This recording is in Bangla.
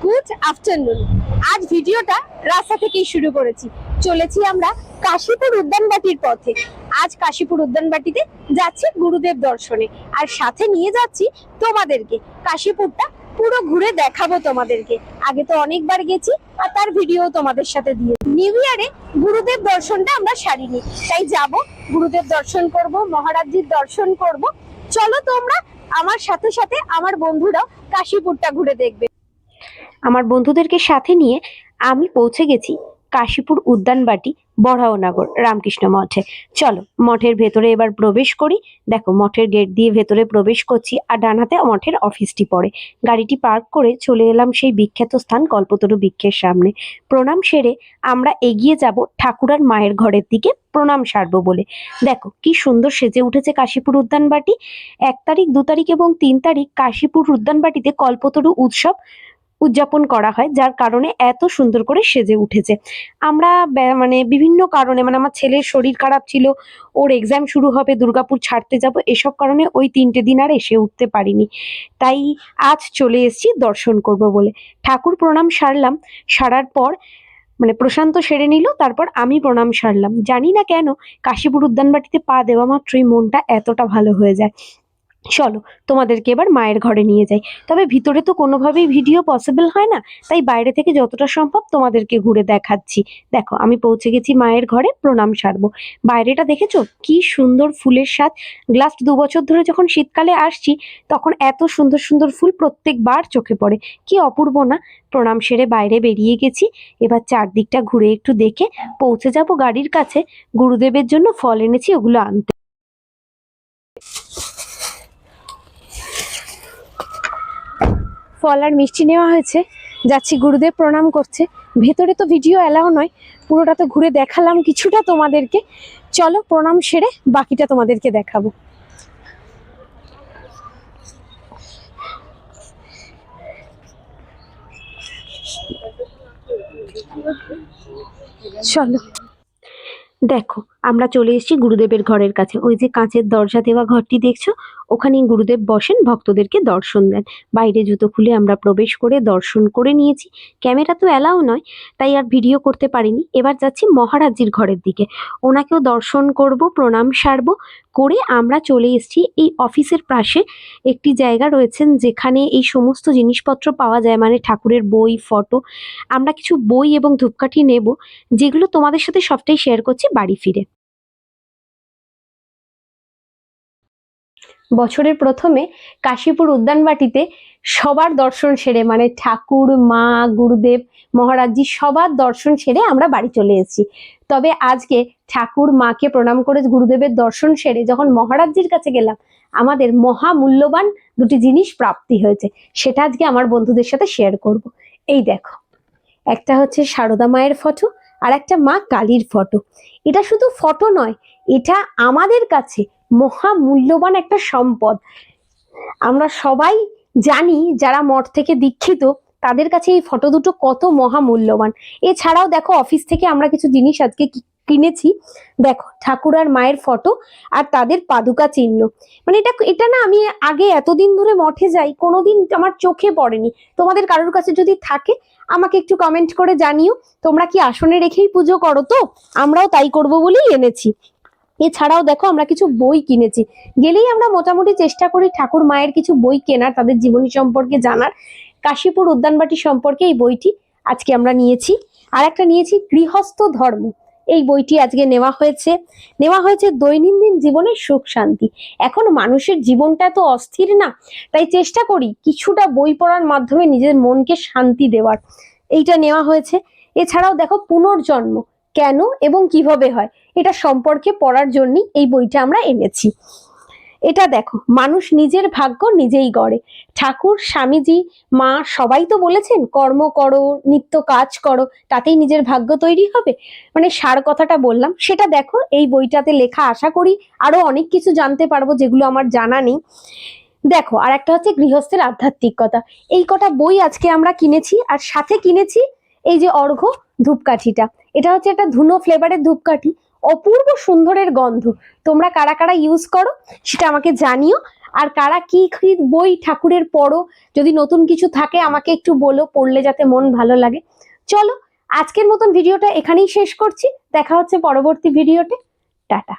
Good afternoon. আজ ভিডিওটা রাস্তা থেকেই শুরু করেছি। চলেছি আমরা কাশীপুর উদ্যানবাটির পথে। আজ কাশীপুর উদ্যানবাটিতে যাচ্ছি গুরুদেব দর্শনে, আর সাথে নিয়ে যাচ্ছি তোমাদেরকে। কাশীপুরটা পুরো ঘুরে দেখাবো তোমাদেরকে। আগে তো অনেকবার গেছি আর তার ভিডিও তোমাদের সাথে দিয়ে। নিউ ইয়ারে গুরুদেব দর্শনটা আমরা সারিনি, তাই যাব, গুরুদেব দর্শন করব, মহারাজজির দর্শন করব। চলো তোমরা আমার সাথে সাথে, আমার বন্ধুরাও কাশীপুরটা ঘুরে দেখবে। আমার বন্ধুদেরকে সাথে নিয়ে আমি পৌঁছে গেছি কাশীপুর উদ্যানবাটি বড়াওনগর রামকৃষ্ণ মঠে। চলো মঠের ভেতরে এবার প্রবেশ করি। দেখো মঠের গেট দিয়ে ভেতরে প্রবেশ করছি, আর ডান হাতে মঠের অফিসটি পড়ে। গাড়িটি পার্ক করে চলে এলাম সেই বিখ্যাত স্থান কল্পতরু বৃক্ষের সামনে। প্রণাম সেরে আমরা এগিয়ে যাব ঠাকুরার মায়ের ঘরের দিকে প্রণাম সারবো বলে। দেখো কি সুন্দর সেজে উঠেছে কাশীপুর উদ্যানবাটি। 1 তারিখ, 2 তারিখ এবং 3 তারিখ কাশীপুর উদ্যানবাটিতে কল্পতরু উৎসব উদযাপন করা হয়, যার কারণে এত সুন্দর করে সেজে উঠেছে। আমরা মানে বিভিন্ন কারণে, মানে আমার ছেলের শরীর খারাপ ছিল, ওর এক্সাম শুরু হবে, দুর্গাপুর ছাড়তে যাব, এসব কারণে ওই 3টে দিন আর এসে উঠতে পারিনি। তাই আজ চলে এসেছি দর্শন করব বলে। ঠাকুর প্রণাম সারলাম, সারার পর মানে প্রশান্ত সেরে নিল, তারপর আমি প্রণাম সারলাম। জানি না কেন কাশীপুর উদ্যানবাটিতে পা দেওয়া মাত্রই মনটা এতটা ভালো হয়ে যায়। চলো তোমাদেরকে এবার মায়ের ঘরে নিয়ে যাই। তবে ভিতরে তো কোনোভাবেই ভিডিও পসিবল হয় না, তাই বাইরে থেকে যতটা সম্ভব তোমাদেরকে ঘুরে দেখাচ্ছি। দেখো আমি পৌঁছে গেছি মায়ের ঘরে, প্রণাম সারবো। বাইরেটা দেখেছো কি সুন্দর ফুলের স্বাদ। লাস্ট 2 বছর ধরে যখন শীতকালে আসছি, তখন এত সুন্দর সুন্দর ফুল প্রত্যেকবার চোখে পড়ে। কি অপূর্ব না? প্রণাম সেরে বাইরে বেরিয়ে গেছি। এবার চারদিকটা ঘুরে একটু দেখে পৌঁছে যাব গাড়ির কাছে। গুরুদেবের জন্য ফল এনেছি, ওগুলো আনতে। ফল আর মিষ্টি নেওয়া হয়েছে, যাচ্ছি গুরুদেব প্রণাম করছে। ভেতরে তো ভিডিও অ্যালাউ নয়, পুরোটা তো ঘুরে দেখালাম কিছুটা তোমাদেরকে। চলো প্রণাম সেরে বাকিটা তোমাদেরকে দেখাবো। চলো দেখো আমরা চলে এসেছি গুরুদেবের ঘরের কাছে। ওই যে কাঁচের দরজা দেওয়া ঘরটি দেখছো, ওখানেই গুরুদেব বসেন, ভক্তদেরকে দর্শন দেন। বাইরে জুতো খুলে আমরা প্রবেশ করে দর্শন করে নিয়েছি। ক্যামেরা তো অ্যালাউ নয়, তাই আর ভিডিও করতে পারিনি। এবার যাচ্ছি মহারাজজির ঘরের দিকে, ওনাকেও দর্শন করব, প্রণাম সারবো। করে আমরা চলে এসেছি এই অফিসের পাশে একটি জায়গা রয়েছেন, যেখানে এই সমস্ত জিনিসপত্র পাওয়া যায়, মানে ঠাকুরের বই, ফটো। আমরা কিছু বই এবং ধূপকাঠি নেব, যেগুলো তোমাদের সাথে সবটাই শেয়ার করছি বাড়ি ফিরে। বছরের প্রথমে কাশীপুর উদ্যানবাটিতে সবার দর্শন সেরে, মানে ঠাকুর, মা, গুরুদেব, মহারাজজি সবার দর্শন সেরে আমরা বাড়ি চলে এসেছি। তবে আজকে ঠাকুর, মাকে প্রণাম করে গুরুদেবের দর্শন সেরে যখন মহারাজজির কাছে গেলাম, আমাদের মহামূল্যবান 2টি জিনিস প্রাপ্তি হয়েছে। সেটা আজকে আমার বন্ধুদের সাথে শেয়ার করব। এই দেখো, একটা হচ্ছে সারদা মায়ের ফটো, আর একটা মা কালীর ফটো। এটা শুধু ফটো নয়, এটা আমাদের কাছে মহামূল্যবান একটা সম্পদ। আমরা সবাই জানি, যারা মঠ থেকে দীক্ষিত তাদের কাছে এই ফটো দুটো কত মহামূল্যবান। এছাড়াও দেখো অফিস থেকে আমরা কিছু জিনিস আজকে কিনেছি। দেখো ঠাকুর আর মায়ের ফটো আর তাদের পাদুকা চিহ্ন। মানে এটা না, আমি আগে এতদিন ধরে মঠে যাই, কোনোদিন আমার চোখে পড়েনি। তোমাদের কারোর কাছে যদি থাকে আমাকে একটু কমেন্ট করে জানিও, তোমরা কি আসনে রেখেই পুজো করো? তো আমরাও তাই করবো বলেই এনেছি। এছাড়াও দেখো আমরা কিছু বই কিনেছি। গেলেই আমরা মোটামুটি চেষ্টা করি ঠাকুর মায়ের কিছু বই কেনার, তাদের জীবনী সম্পর্কে জানার। কাশীপুর উদ্যানবাটি সম্পর্কে এই বইটি আজকে আমরা নিয়েছি। আর একটা নিয়েছি গৃহস্থ ধর্ম, এই বইটি আজকে নেওয়া হয়েছে দৈনন্দিন জীবনের সুখ শান্তি। এখন মানুষের জীবনটা তো অস্থির না, তাই চেষ্টা করি কিছুটা বই পড়ার মাধ্যমে নিজের মনকে শান্তি দেওয়ার। এইটা নেওয়া হয়েছে। এছাড়াও দেখো পুনর্জন্ম কেন এবং কিভাবে হয়, এটা সম্পর্কে পড়ার জন্যই এই বইটা আমরা এনেছি। এটা দেখো, মানুষ নিজের ভাগ্য নিজেই গড়ে। ঠাকুর, স্বামীজি, মা সবাই তো বলেছেন কর্ম করো, নিত্য কাজ করো, তাতেই নিজের ভাগ্য তৈরি হবে। মানে সার কথাটা বললাম, সেটা দেখো এই বইটাতে লেখা। আশা করি আরো অনেক কিছু জানতে পারবো যেগুলো আমার জানা নেই। দেখো আর একটা হচ্ছে গৃহস্থের আধ্যাত্মিকতা। এই কটা বই আজকে আমরা কিনেছি, আর সাথে কিনেছি এই যে অর্ঘ্য ধূপকাঠিটা। এটা হচ্ছে একটা ধুনো ফ্লেভারের ধূপকাঠি, অপূর্ব সুন্দরের গন্ধ। তোমরা কারা কারা ইউজ করো সেটা আমাকে জানিও। আর কারা কি কি বই ঠাকুরের পড়ো, যদি নতুন কিছু থাকে আমাকে একটু বলো, পড়লে যাতে মন ভালো লাগে। চলো আজকের মতন ভিডিওটা এখানেই শেষ করছি, দেখা হচ্ছে পরবর্তী ভিডিওতে। টাটা।